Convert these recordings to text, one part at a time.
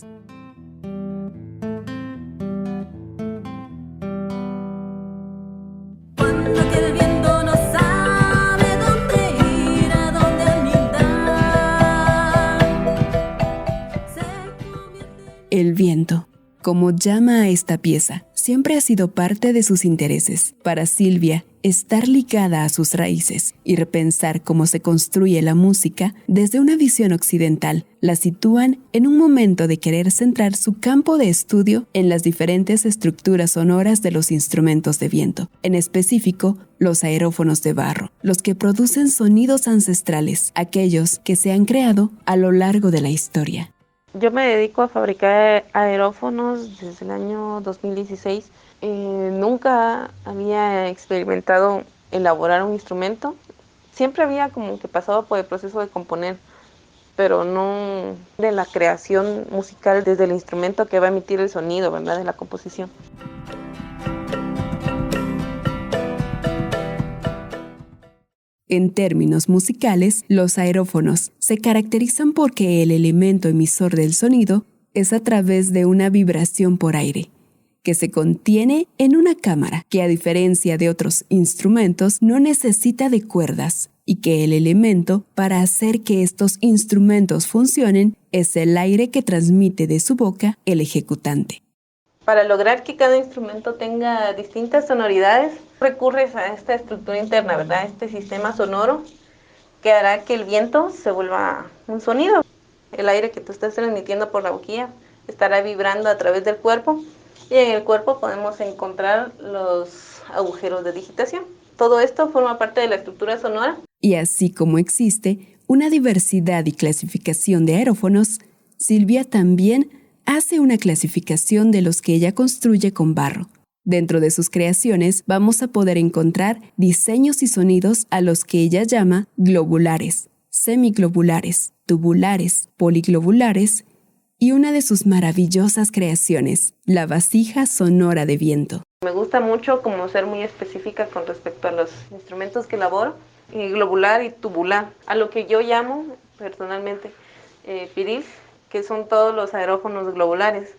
musicales. Cuando que el viento no sabe dónde ir, a dónde anidar, se convierte en... El viento, como llama a esta pieza, siempre ha sido parte de sus intereses. Para Silvia, estar ligada a sus raíces y repensar cómo se construye la música desde una visión occidental la sitúan en un momento de querer centrar su campo de estudio en las diferentes estructuras sonoras de los instrumentos de viento, en específico los aerófonos de barro, los que producen sonidos ancestrales, aquellos que se han creado a lo largo de la historia. Yo me dedico a fabricar aerófonos desde el año 2016. Nunca había experimentado elaborar un instrumento. Siempre había como que pasado por el proceso de componer, pero no de la creación musical desde el instrumento que va a emitir el sonido, ¿verdad? De la composición. En términos musicales, los aerófonos se caracterizan porque el elemento emisor del sonido es a través de una vibración por aire, que se contiene en una cámara que, a diferencia de otros instrumentos, no necesita de cuerdas, y que el elemento para hacer que estos instrumentos funcionen es el aire que transmite de su boca el ejecutante. Para lograr que cada instrumento tenga distintas sonoridades, recurres a esta estructura interna, ¿verdad? Este sistema sonoro que hará que el viento se vuelva un sonido. El aire que tú estás transmitiendo por la boquilla estará vibrando a través del cuerpo y en el cuerpo podemos encontrar los agujeros de digitación. Todo esto forma parte de la estructura sonora. Y así como existe una diversidad y clasificación de aerófonos, Silvia también hace una clasificación de los que ella construye con barro. Dentro de sus creaciones vamos a poder encontrar diseños y sonidos a los que ella llama globulares, semiglobulares, tubulares, poliglobulares y una de sus maravillosas creaciones, la vasija sonora de viento. Me gusta mucho como ser muy específica con respecto a los instrumentos que elaboro, globular y tubular, a lo que yo llamo personalmente piril, que son todos los aerófonos globulares,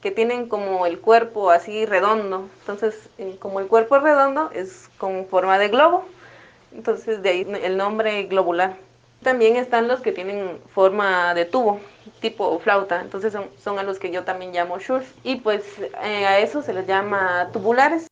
que tienen como el cuerpo así redondo. Entonces, como el cuerpo es redondo, es con forma de globo. Entonces, de ahí el nombre globular. También están los que tienen forma de tubo, tipo flauta. Entonces, son a los que yo también llamo shurs. Y pues a eso se les llama tubulares.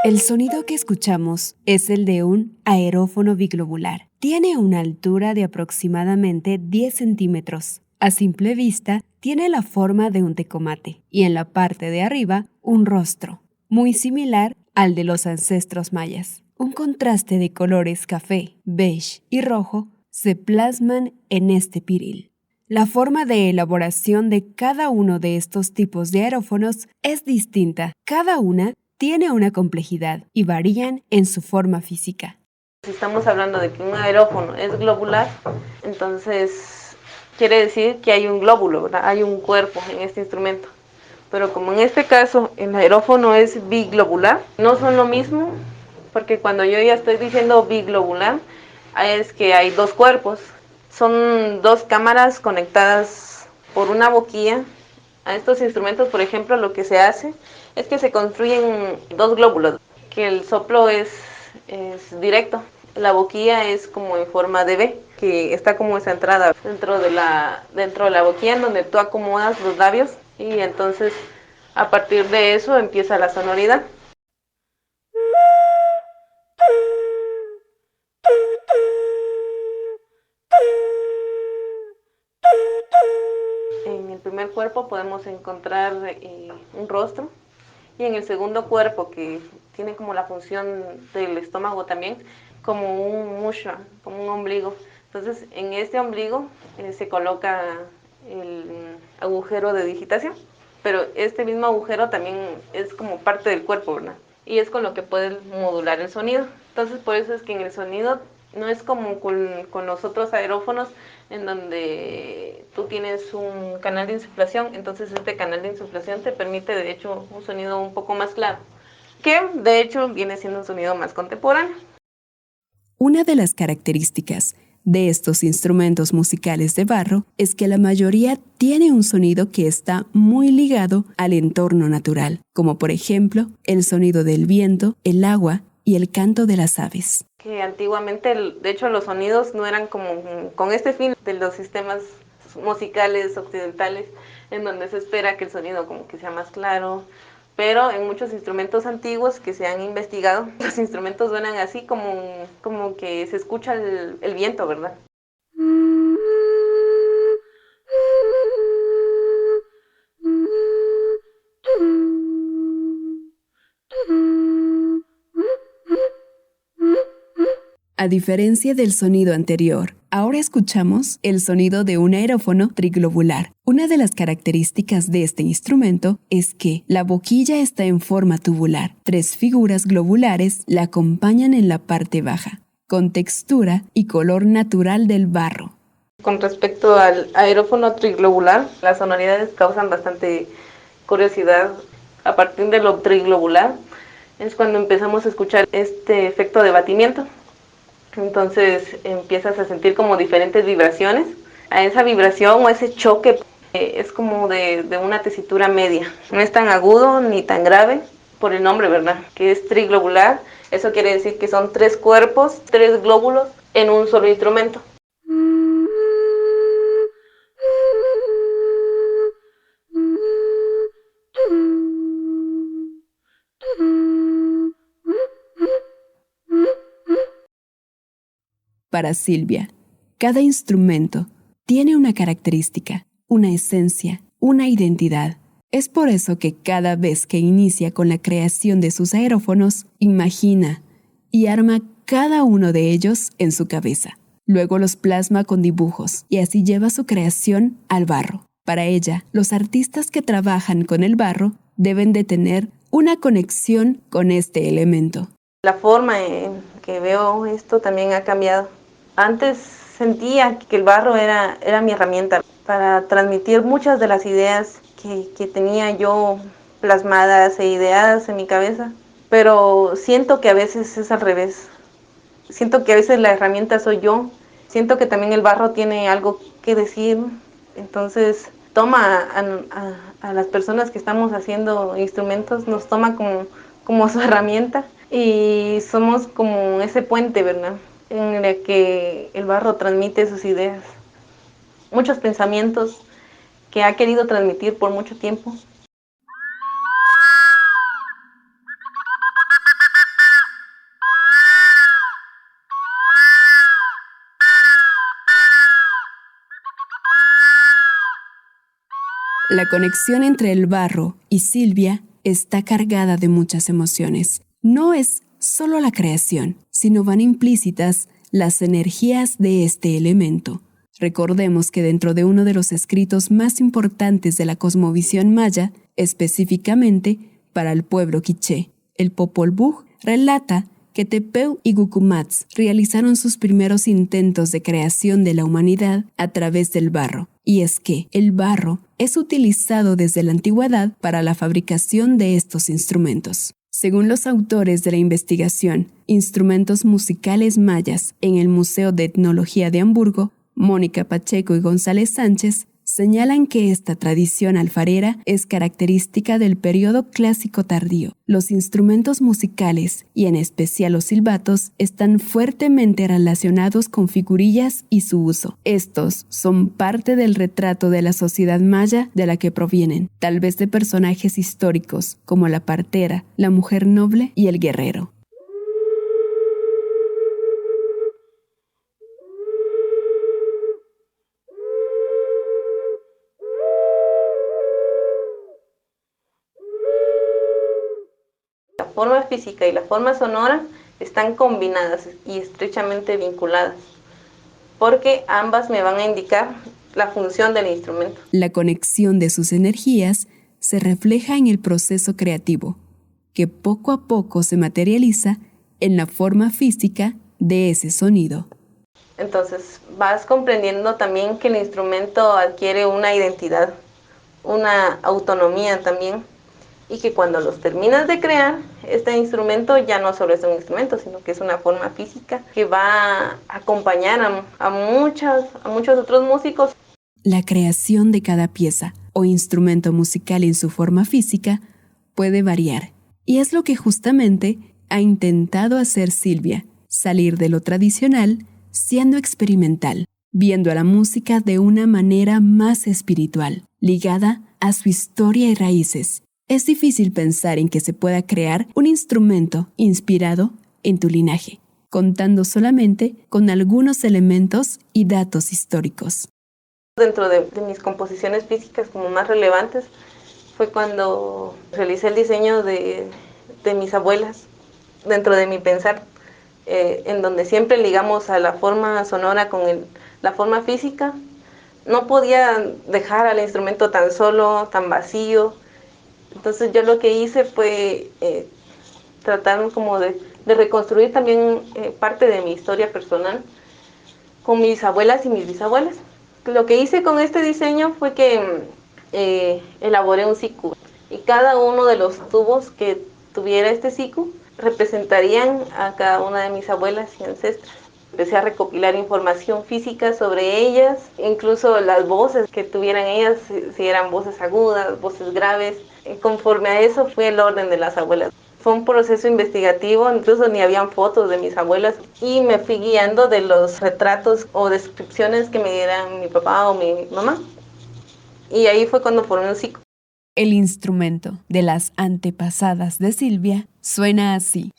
El sonido que escuchamos es el de un aerófono biglobular. Tiene una altura de aproximadamente 10 centímetros. A simple vista, tiene la forma de un tecomate y en la parte de arriba un rostro, muy similar al de los ancestros mayas. Un contraste de colores café, beige y rojo se plasman en este piril. La forma de elaboración de cada uno de estos tipos de aerófonos es distinta. Cada una tiene una complejidad y varían en su forma física. Si estamos hablando de que un aerófono es globular, entonces quiere decir que hay un glóbulo, ¿verdad? Hay un cuerpo en este instrumento. Pero como en este caso el aerófono es biglobular, no son lo mismo, porque cuando yo ya estoy diciendo biglobular, es que hay dos cuerpos. Son dos cámaras conectadas por una boquilla. A estos instrumentos, por ejemplo, lo que se hace es que se construyen dos glóbulos, que el soplo es directo. La boquilla es como en forma de V, que está como centrada dentro de la boquilla, en donde tú acomodas los labios y entonces a partir de eso empieza la sonoridad. En el primer cuerpo podemos encontrar un rostro y en el segundo cuerpo, que tiene como la función del estómago también, como un musha, como un ombligo. Entonces en este ombligo se coloca el agujero de digitación, pero este mismo agujero también es como parte del cuerpo, ¿verdad? Y es con lo que puedes modular el sonido. Entonces por eso es que en el sonido no es como con los otros aerófonos, en donde tú tienes un canal de insuflación, entonces este canal de insuflación te permite de hecho un sonido un poco más claro, que de hecho viene siendo un sonido más contemporáneo. Una de las características de estos instrumentos musicales de barro es que la mayoría tiene un sonido que está muy ligado al entorno natural, como por ejemplo el sonido del viento, el agua y el canto de las aves. Que antiguamente, de hecho, los sonidos no eran como con este fin de los sistemas musicales occidentales, en donde se espera que el sonido como que sea más claro, pero en muchos instrumentos antiguos que se han investigado, los instrumentos suenan así como que se escucha el viento, ¿verdad? A diferencia del sonido anterior, ahora escuchamos el sonido de un aerófono triglobular. Una de las características de este instrumento es que la boquilla está en forma tubular. 3 figuras globulares la acompañan en la parte baja, con textura y color natural del barro. Con respecto al aerófono triglobular, las sonoridades causan bastante curiosidad. A partir de lo triglobular es cuando empezamos a escuchar este efecto de batimiento. Entonces empiezas a sentir como diferentes vibraciones. A esa vibración o ese choque es como de una tesitura media. No es tan agudo ni tan grave por el nombre, ¿verdad? Que es triglobular. Eso quiere decir que son 3 cuerpos, 3 glóbulos en un solo instrumento. Para Silvia, cada instrumento tiene una característica, una esencia, una identidad. Es por eso que cada vez que inicia con la creación de sus aerófonos, imagina y arma cada uno de ellos en su cabeza. Luego los plasma con dibujos y así lleva su creación al barro. Para ella, los artistas que trabajan con el barro deben de tener una conexión con este elemento. La forma en que veo esto también ha cambiado. Antes sentía que el barro era mi herramienta para transmitir muchas de las ideas que tenía yo plasmadas e ideadas en mi cabeza, pero siento que a veces es al revés. Siento que a veces la herramienta soy yo. Siento que también el barro tiene algo que decir. Entonces toma a las personas que estamos haciendo instrumentos, nos toma como su herramienta y somos como ese puente, ¿verdad? En el que el barro transmite sus ideas, muchos pensamientos que ha querido transmitir por mucho tiempo. La conexión entre el barro y Silvia está cargada de muchas emociones. No es solo la creación, sino van implícitas las energías de este elemento. Recordemos que dentro de uno de los escritos más importantes de la cosmovisión maya, específicamente para el pueblo quiché, el Popol Vuh relata que Tepeu y Gucumatz realizaron sus primeros intentos de creación de la humanidad a través del barro. Y es que el barro es utilizado desde la antigüedad para la fabricación de estos instrumentos. Según los autores de la investigación Instrumentos musicales mayas en el Museo de Etnología de Hamburgo, Mónica Pacheco y González Sánchez, señalan que esta tradición alfarera es característica del periodo clásico tardío. Los instrumentos musicales, y en especial los silbatos, están fuertemente relacionados con figurillas y su uso. Estos son parte del retrato de la sociedad maya de la que provienen, tal vez de personajes históricos como la partera, la mujer noble y el guerrero. La forma física y la forma sonora están combinadas y estrechamente vinculadas, porque ambas me van a indicar la función del instrumento. La conexión de sus energías se refleja en el proceso creativo, que poco a poco se materializa en la forma física de ese sonido. Entonces vas comprendiendo también que el instrumento adquiere una identidad, una autonomía también, y que cuando los terminas de crear, este instrumento ya no solo es un instrumento, sino que es una forma física que va a acompañar a muchos otros músicos. La creación de cada pieza o instrumento musical en su forma física puede variar, y es lo que justamente ha intentado hacer Silvia, salir de lo tradicional, siendo experimental, viendo a la música de una manera más espiritual, ligada a su historia y raíces. Es difícil pensar en que se pueda crear un instrumento inspirado en tu linaje, contando solamente con algunos elementos y datos históricos. Dentro de mis composiciones físicas como más relevantes fue cuando realicé el diseño de mis abuelas, dentro de mi pensar, en donde siempre ligamos a la forma sonora con la forma física. No podía dejar al instrumento tan solo, tan vacío. Entonces yo lo que hice fue tratar como de reconstruir también parte de mi historia personal con mis abuelas y mis bisabuelas. Lo que hice con este diseño fue que elaboré un siku, y cada uno de los tubos que tuviera este siku representarían a cada una de mis abuelas y ancestras. Empecé a recopilar información física sobre ellas, incluso las voces que tuvieran ellas, si eran voces agudas, voces graves. Conforme a eso fue el orden de las abuelas. Fue un proceso investigativo, incluso ni habían fotos de mis abuelas, y me fui guiando de los retratos o descripciones que me dieran mi papá o mi mamá. Y ahí fue cuando formé un ciclo. El instrumento de las antepasadas de Silvia suena así.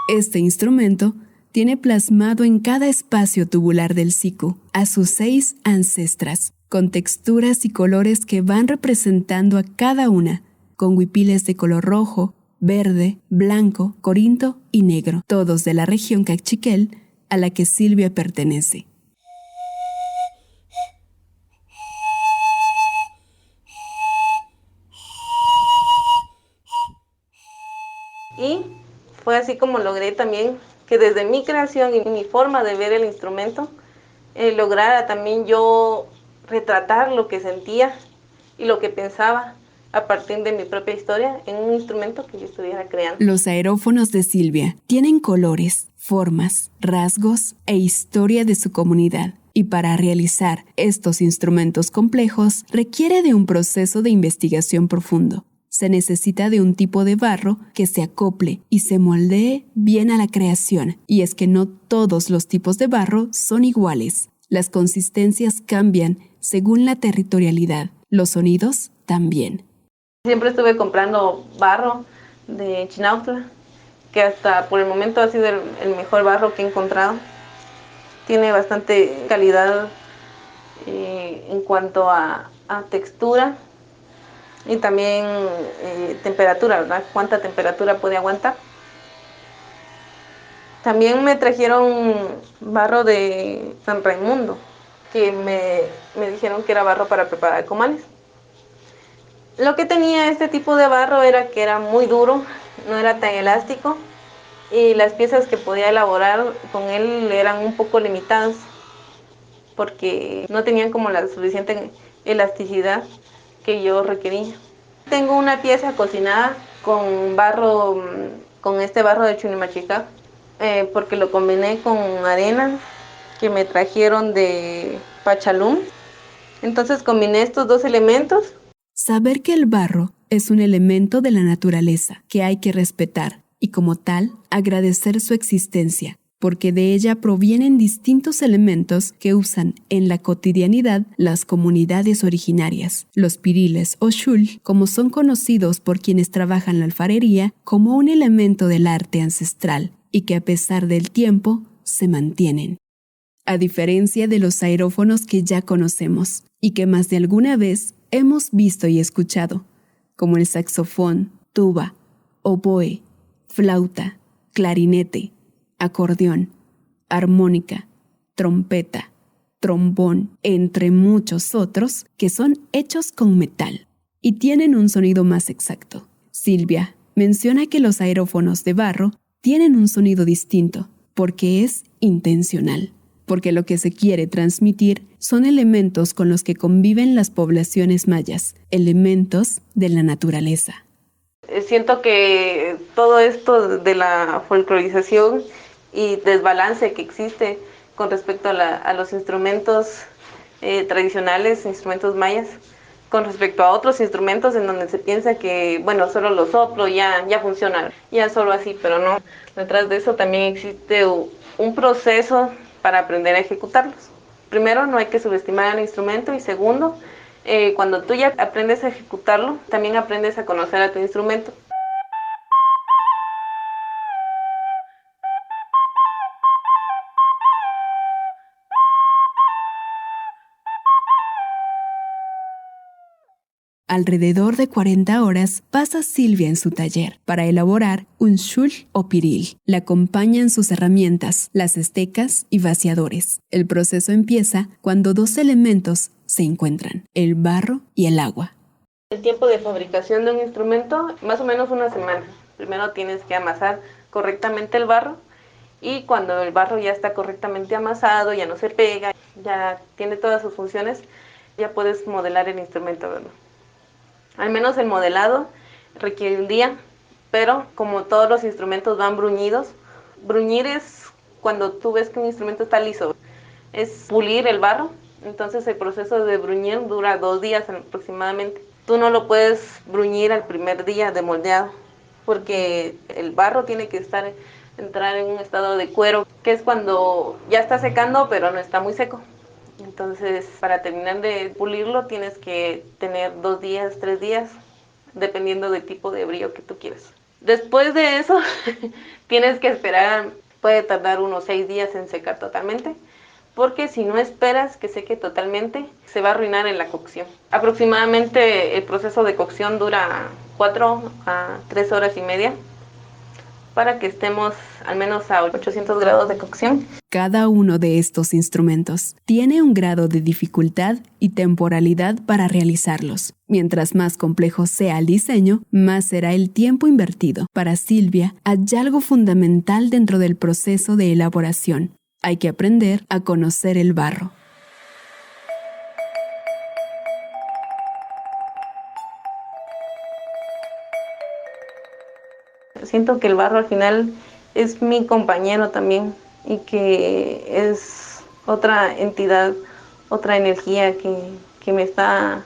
Este instrumento tiene plasmado en cada espacio tubular del siku a sus 6 ancestras, con texturas y colores que van representando a cada una, con huipiles de color rojo, verde, blanco, corinto y negro, todos de la región Cachiquel a la que Silvia pertenece. Y fue así como logré también que desde mi creación y mi forma de ver el instrumento, lograra también yo retratar lo que sentía y lo que pensaba a partir de mi propia historia en un instrumento que yo estuviera creando. Los aerófonos de Silvia tienen colores, formas, rasgos e historia de su comunidad. Y para realizar estos instrumentos complejos requiere de un proceso de investigación profundo. Se necesita de un tipo de barro que se acople y se moldee bien a la creación. Y es que no todos los tipos de barro son iguales. Las consistencias cambian según la territorialidad. Los sonidos también. Siempre estuve comprando barro de Chinautla, que hasta por el momento ha sido el mejor barro que he encontrado. Tiene bastante calidad en cuanto a textura y también temperatura, ¿verdad? Cuánta temperatura puede aguantar. También me trajeron barro de San Raimundo, que me dijeron que era barro para preparar comales. Lo que tenía este tipo de barro era que era muy duro, no era tan elástico, y las piezas que podía elaborar con él eran un poco limitadas porque no tenían como la suficiente elasticidad que yo requería. Tengo una pieza cocinada con barro, con este barro de Chunimachica, porque lo combiné con arena que me trajeron de Pachalum. Entonces combiné estos dos elementos. Saber que el barro es un elemento de la naturaleza que hay que respetar y como tal agradecer su existencia, porque de ella provienen distintos elementos que usan en la cotidianidad las comunidades originarias, los piriles o shul, como son conocidos por quienes trabajan la alfarería, como un elemento del arte ancestral y que a pesar del tiempo se mantienen. A diferencia de los aerófonos que ya conocemos y que más de alguna vez hemos visto y escuchado, como el saxofón, tuba, oboe, flauta, clarinete, acordeón, armónica, trompeta, trombón, entre muchos otros que son hechos con metal y tienen un sonido más exacto. Silvia menciona que los aerófonos de barro tienen un sonido distinto porque es intencional. porque lo que se quiere transmitir son elementos con los que conviven las poblaciones mayas, elementos de la naturaleza. Siento que todo esto de la folclorización y desbalance que existe con respecto a los instrumentos tradicionales, instrumentos mayas, con respecto a otros instrumentos en donde se piensa que, bueno, solo lo soplo, ya funciona, ya solo así, pero no. Detrás de eso también existe un proceso para aprender a ejecutarlos. Primero, no hay que subestimar el instrumento, y segundo, cuando tú ya aprendes a ejecutarlo, también aprendes a conocer a tu instrumento. Alrededor de 40 horas pasa Silvia en su taller para elaborar un shul o piril. La acompañan sus herramientas, las estecas y vaciadores. El proceso empieza cuando dos elementos se encuentran, el barro y el agua. El tiempo de fabricación de un instrumento, más o menos una semana. Primero tienes que amasar correctamente el barro, y cuando el barro ya está correctamente amasado, ya no se pega, ya tiene todas sus funciones, ya puedes modelar el instrumento, ¿verdad? Al menos el modelado requiere un día, pero como todos los instrumentos van bruñidos, bruñir es cuando tú ves que un instrumento está liso, es pulir el barro. Entonces el proceso de bruñir dura 2 días aproximadamente. Tú no lo puedes bruñir al primer día de moldeado, porque el barro tiene que entrar en un estado de cuero, que es cuando ya está secando pero no está muy seco. Entonces, para terminar de pulirlo tienes que tener 2 días, 3 días, dependiendo del tipo de brillo que tú quieras. Después de eso, tienes que esperar, puede tardar unos 6 días en secar totalmente, porque si no esperas que seque totalmente, se va a arruinar en la cocción. Aproximadamente el proceso de cocción dura 4 a 3 horas y media, para que estemos al menos a 800 grados de cocción. Cada uno de estos instrumentos tiene un grado de dificultad y temporalidad para realizarlos. Mientras más complejo sea el diseño, más será el tiempo invertido. Para Silvia, hay algo fundamental dentro del proceso de elaboración. Hay que aprender a conocer el barro. Siento que el barro al final es mi compañero también, y que es otra entidad, otra energía que me está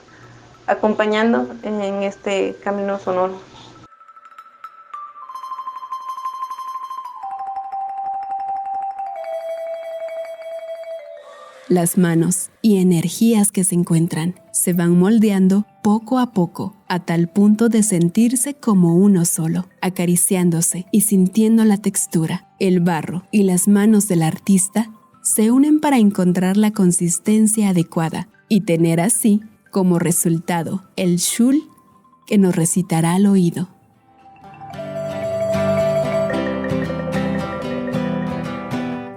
acompañando en este camino sonoro. Las manos y energías que se encuentran se van moldeando poco a poco, a tal punto de sentirse como uno solo, acariciándose y sintiendo la textura. El barro y las manos del artista se unen para encontrar la consistencia adecuada y tener así como resultado el shul que nos recitará al oído.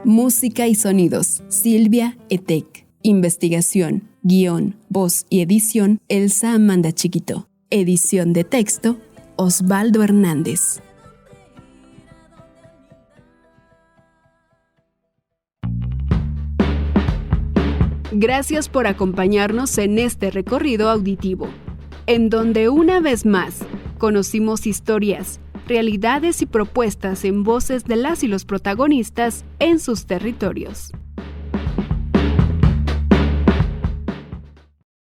Música y sonidos, Silvia Etec. Investigación, guión, voz y edición, Elsa Amanda Chiquito. Edición de texto, Osvaldo Hernández. Gracias por acompañarnos en este recorrido auditivo, en donde una vez más conocimos historias, realidades y propuestas en voces de las y los protagonistas en sus territorios.